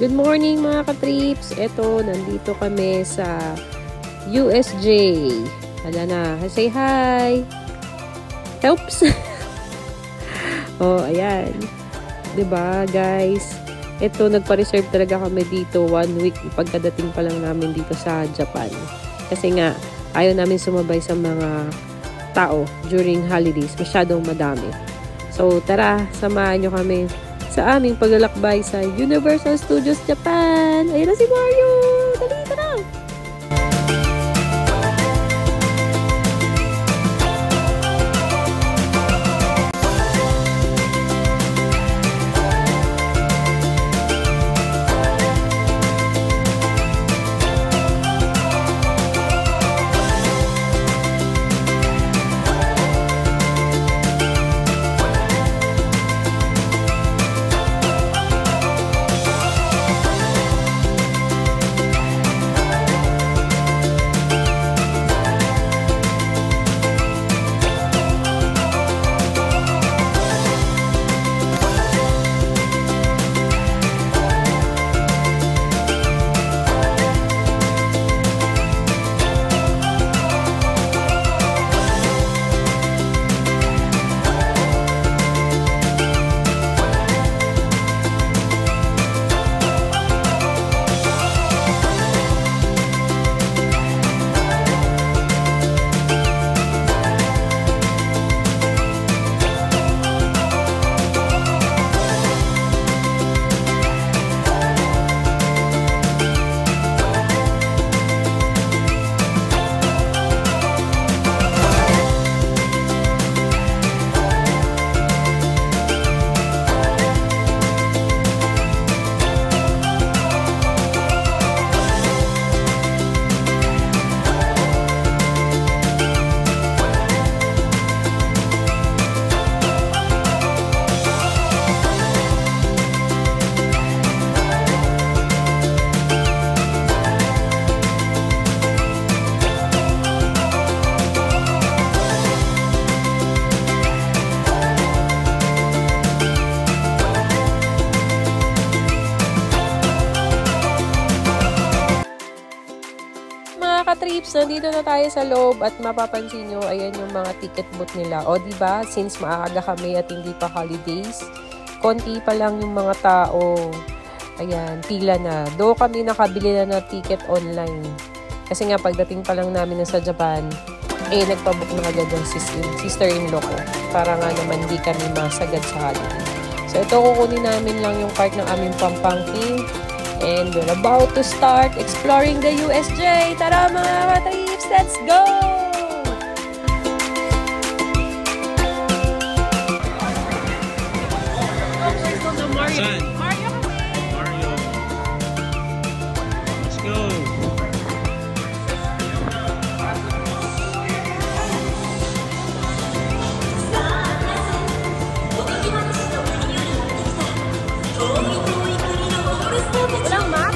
Good morning mga ka-trips! Eto, nandito kami sa USJ. Hala na, say hi! Helps! Oh, ayan. Diba, guys? Eto, nagpa-reserve talaga kami dito 1 week pagkadating pa lang namin dito sa Japan. Kasi nga, ayaw namin sumabay sa mga tao during holidays. Masyadong madami. So, tara, samahan nyo kami sa aming paglalakbay sa Universal Studios Japan. Ayun na si Mario! Dali, tara! Trips, nandito na tayo sa loob at mapapansin nyo, ayan yung mga ticket booth nila. O, diba? Since maaga kami at hindi pa holidays, konti pa lang yung mga tao. Ayan, pila na. Do kami nakabili na ng ticket online. Kasi nga, pagdating pa lang namin na sa Japan, nagpabook na agad yung sister-in-law ko. Para nga naman hindi kami masagad sa holiday. So, ito kukunin namin lang yung cart ng aming pampangking. And we're about to start exploring the USJ. Tara mga ka-trips, let's go! Mario kami! Mario! Let's go! Walang map?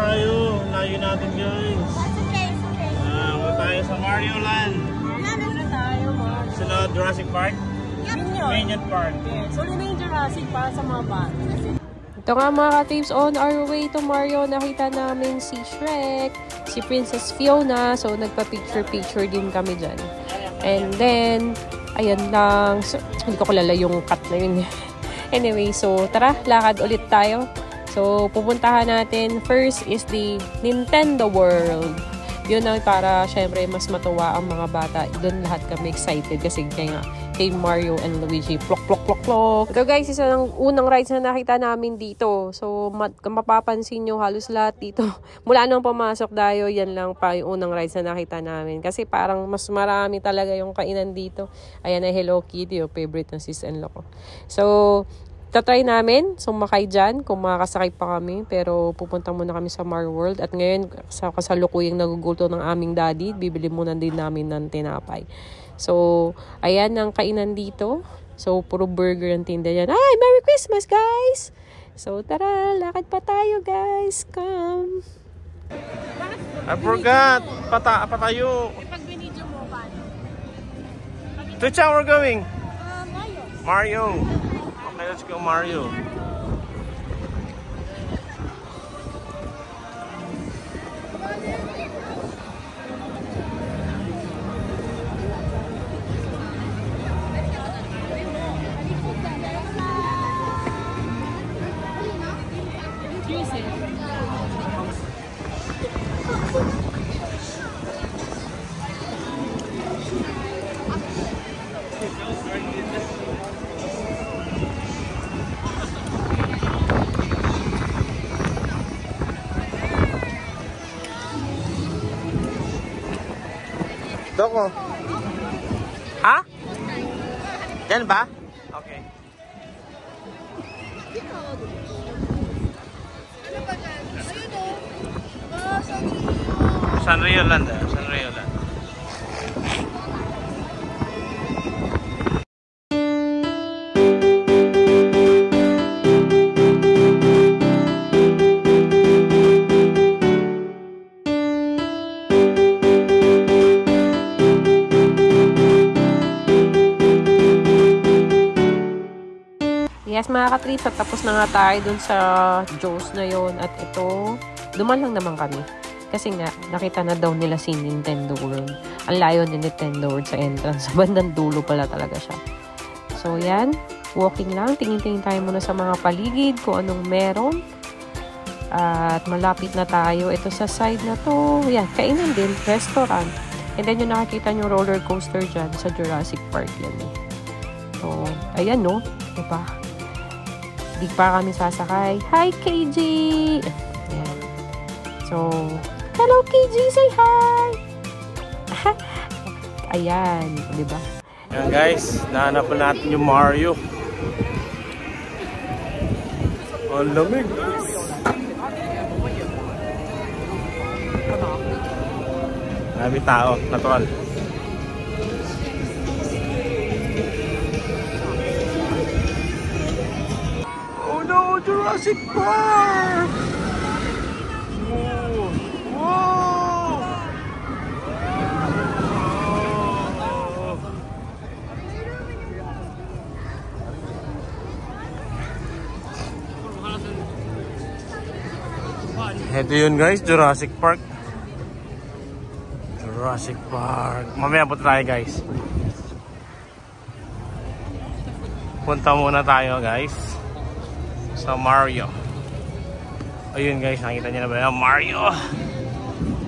Layo natin guys. Wala tayo sa Mario Land. Wala tayo, Mark. Sunod Jurassic Park? Minion Park. Yes. Uli na yung Jurassic para sa mga bata. Ito nga mga ka-trips, on our way to Mario, nakita namin si Shrek, si Princess Fiona. So, nagpa-picture-picture din kami dyan. And then, ayan lang. So, hindi ko kilala yung cut na yun. Anyway, so tara, lakad ulit tayo. So, pupuntahan natin, first is the Nintendo World. yun ang para syempre mas matuwa ang mga bata. Doon lahat kami excited kasi kaya nga kay Mario and Luigi. Plok, plok, plok, plok. So guys, isa ng unang rides na nakita namin dito. So mapapansin nyo halos lahat dito. Mula nung pumasok tayo, yan lang pa yung unang rides na nakita namin. Kasi parang mas marami talaga yung kainan dito. Ayan na Hello Kitty, yung favorite ng sis-in-law ko. So, tatry namin sumakay dyan kung makakasakay pa kami. Pero pupunta muna kami sa Mario World. At ngayon, sa kasalukuyang nagugulto ng aming daddy, bibili muna din namin ng tinapay. So, ayan ang kainan dito. So, puro burger ang tinda yan. Ay, Merry Christmas, guys! So, tara, lakad pa tayo, guys. Come! I forgot. Patayo. Pag binidyo mo, paano? To which we're going? Mario. Mario. Okay, let's go Mario. Doko. Ha? Diyan ba? Okay. Sanrio Land. Sanrio Land. Yes, mga katrips, at tapos na nga tayo dun sa Joe's na yon. At ito, duman lang naman kami. Kasi nga, nakita na daw nila si Nintendo World. Ang layo ni Nintendo World sa entrance. Sa bandang dulo pala talaga siya. So, yan. Walking lang. Tingin-tingin tayo muna sa mga paligid, kung anong meron. At malapit na tayo. Ito sa side na to. Yan, kainan din. Restaurant. And then yung nakikita nyo roller coaster dyan sa Jurassic Park yan. So, ayan no. Diba? Di pa kami sasakay. Hi, KG! Ayan. So, hello, KG! Say hi! Ayan. Diba? Ayan guys, nahanap po natin yung Mario. Ang lamig. Dami tao, natural. Jurassic Park! Whoa! Whoa! Ito yun guys, Jurassic Park. Jurassic Park. Mamaya po tayo guys. Punta muna tayo guys sa Mario. Ayun guys, nakita niyo na ba yan?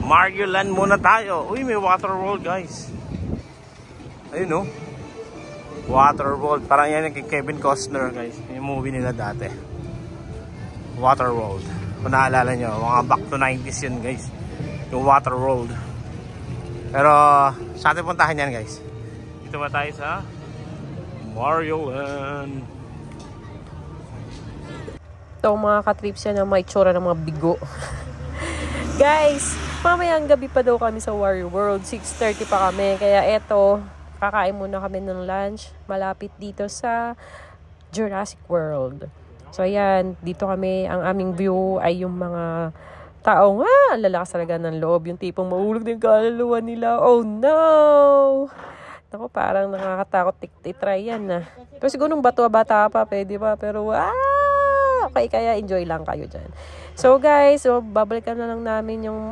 Mario Land muna tayo. Uy, may water world guys. Ayun no. Water world. Parang yan yung kay Kevin Costner guys. Yung movie nila dati. Water world. Kung naalala nyo, mga back to 90s yun guys. Yung water world. Pero sa atin puntahan yan guys. Dito ba tayo sa Mario Land? Ito mga katrips yan na may tsura ng mga bigo. Guys, mamayang gabi pa daw kami sa Wario World. 6:30 pa kami. Kaya eto, kakain muna kami ng lunch. Malapit dito sa Jurassic World. So ayan, dito kami. Ang aming view ay yung mga taong, lalakas talaga ng loob. Yung tipong mahulog din kaluluwa nila. Oh no! Ako, parang nakakatakot try yan na. Pero siguro nung bata pa, pwede pa. Pero okay, kaya enjoy lang kayo dyan. So guys, babalikan na lang namin yung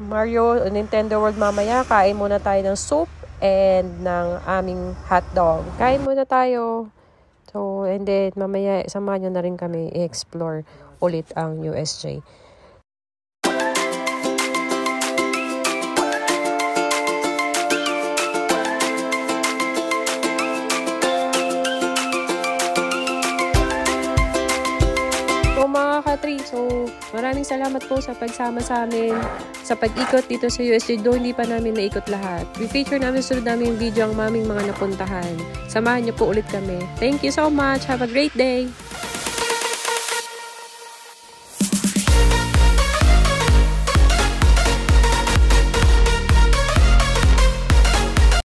Mario Nintendo World mamaya. Kain muna tayo ng soup and ng aming hotdog. Kain muna tayo. So, and then mamaya samahan nyo na rin kami i-explore ulit ang USJ. Maraming salamat po sa pagsama sa amin sa pag-ikot dito sa USJ. Do hindi pa namin naikot lahat. I-feature namin sunod namin yung video ang maming mga napuntahan. Samahan niyo po ulit kami. Thank you so much. Have a great day!